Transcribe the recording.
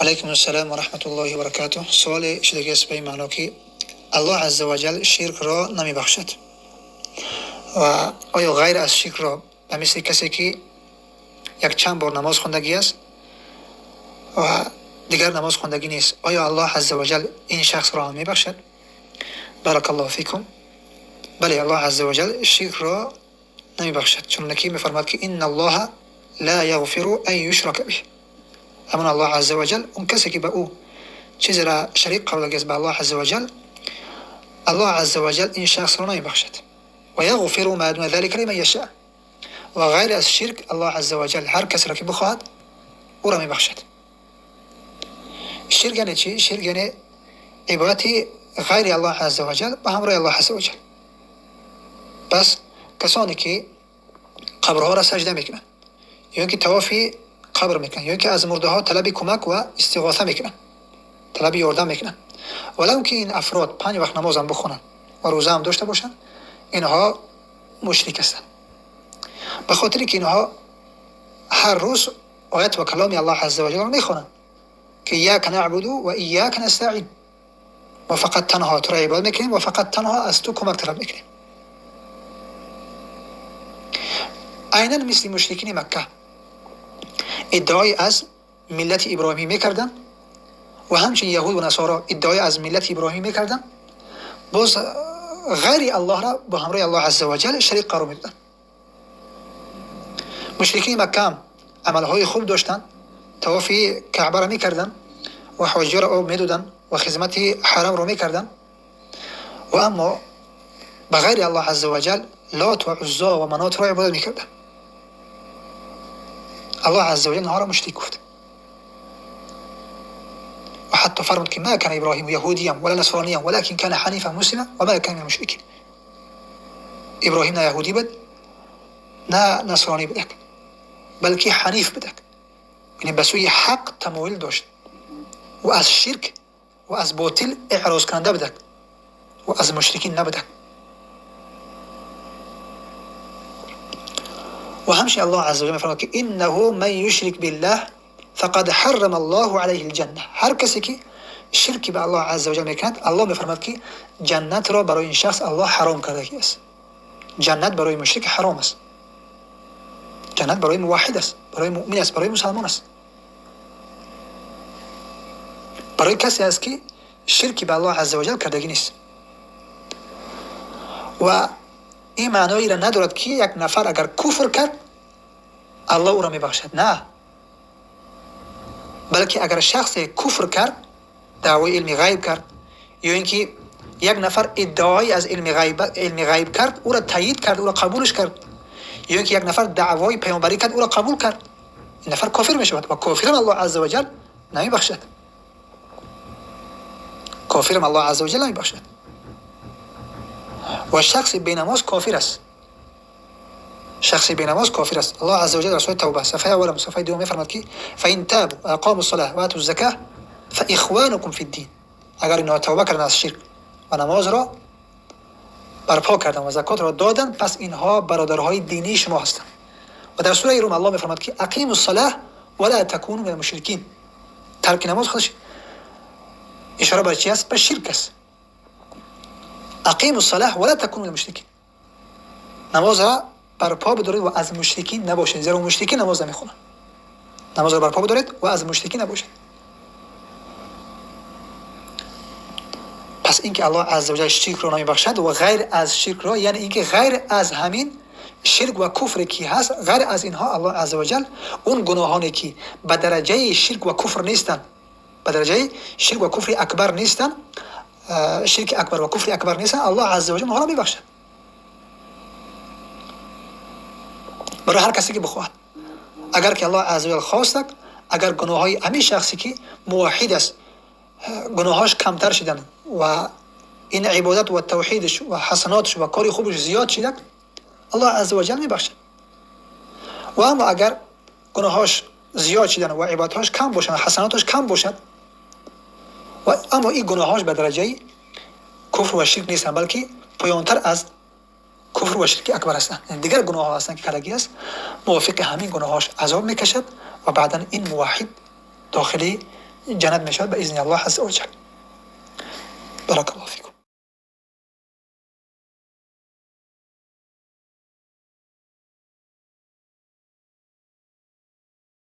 علیکم السلام و رحمت الله و برکاته. سوال شده است به معنی که الله عز و جل شرک را نمی بخشد و آیا غیر از شرک را به مثل کسی که یک چند بار نماز خوندگی است و دیگر نماز خوندگی نیست، آیا الله عز و جل این شخص را می بخشد؟ بارک الله فیکم. بله، الله عز و جل شرک را نمی بخشد، چون که می فرماید که ان الله لا یغفر ان یشرک به. اما الله عز و جل اون کسی که به او چیزی را شریک قرار است به الله عز و جل، الله عز و جل این شخص را نمی بخشد و یغفر ما دون ذلك لمن یشاء. و غیر از شرک الله عز و جل هر کس را که بخواهد او را می بخشد. شرک یعنی چی؟ شرک یعنی عبادت غیر الله عز و جل به همراه الله عز و جل. پس کسانی که قبرها را سجده میکنند یا که طواف قبر میکنند یا که از مرده ها طلب کمک و استغاثه میکنند، طلب یاردن میکنند، ولو که این افراد 5 وقت نماز هم بخونند و روزه هم داشته باشند، اینها مشرک هستند، به خاطر که اینها هر روز آیت و کلام الله عز و جل را میخوانند که ایاک نعبد و ایاک نستعین، و فقط تنها تو را عبادت میکنیم و فقط تنها از تو کمک طلب میکنیم. عیناً مثل مشرکین مکه ادعای از ملت ابراهیمی میکردند و همچنین یهود و نصارا ادعای از ملت ابراهیمی میکردند، باز غیر الله را با همراه الله عز و جل شریک قرار میدادند. مشرکین مکه هم عملهای خوب داشتند، طواف کعبه را میکردند و حجه را آب میدادند و خدمت حرم را میکردند، و اما به غیر الله عز و جل لات و عزا و منات را عبادت میکردند. الله عز و جل آنها را مشرک گفت و حتی فرمود که ما کان ابراهیم یهودیا ولا نصرانیا ولكن كان حنیفا مسلما و ما کان من المشرکین. ابراهیم نه یهودی بود نه نصرانی بود، بلکه حنیف بود، یعنی به سوی حق تمایل داشت و از شرک و از باطل اعراض کننده بود و از مشرکین نبود. و همچنین الله عز و جل می‌فرماید که انه من یشرک بالله فقد حرم الله علیه الجنه. هر کسی که شرک به الله عز و جل میکند، الله می‌فرماید که جنت را برای این شخص الله حرام کرده است. جنت برای مشرک حرام است، جنت برای موحد است، برای مؤمن است، برای مسلمان است. برای کسی است که شرک به الله عز و جل کردگی نیست. و این معنایی را ندارد که یک نفر اگر کفر کرد الله او را میبخشد، نه، بلکه اگر شخص کفر کرد، دعوی علم غیب کرد، یا اینکه یک نفر ادعای از علم غیب کرد، او را تایید کرد، او را قبولش کرد، یا اینکه یک نفر دعوای پیامبری کرد، او را قبول کرد، این نفر کافر میشود و کافرم الله عز و جل نمیبخشد. کافرم الله عز و جل نمیبخشد. و شخص بینماز کافر است، شخص بینماز کافر است. الله عز و جل در سوره توبه صفحه اول و صفحه دوم میفرماید که فإن تابوا واقاموا الصلاة وآتوا الزکاة فإخوانكم فی الدین. اگر اینها توبه کردند از شرک و نماز را برپا کردند و زکات را دادند، پس اینها برادرهای دینی شما هستند. و در سوره روم الله میفرماید که اقیموا الصلاة ولا تکونوا من المشرکین. ترک نماز خودش اشاره به چی است؟ به شرک است. اقیموا الصلاة ولا تکونوا من المشرکین. نماز را برپا بدارید و از مشرکین نباشید، زیرا مشرکین نماز نمیخونند. نماز را برپا بدارید و از مشرکین نباشید. پس اینکه الله عز و جل شرک را نمیبخشد و غیر از شرک را، یعنی اینکه غیر از همین شرک و کفر کی هست، غیر از اینها الله عز و جل اون گناهانی که به درجه شرک و کفر نیستند، به درجه شرک و کفر اکبر نیستند، شرک اکبر و کفر اکبر نیستند، الله عز و جل اونها را میبخشد برای هر کسی که بخواهد. اگر که الله عز و جل خواست، اگر گناههای همین شخصی که موحد است گناهاش کمتر شدن و این عبادت و توحیدش و حسناتش و کاری خوبش زیاد شد، الله عز و جل میبخشد. و اما اگر گناهاش زیاد شدن و عبادتاش کم باشن و حسناتش کم باشد و اما این گناهاش به درجه کفر و شرک نیستن، بلکه پایانتر از کفر و شرک اکبر هستند، دیگر گناه ها هستند که کلگی است، موافق همین گناهاش عذاب میکشد و بعدا این موحد داخل جنت میشود به اذن الله عز وجل. بارک الله فیکم.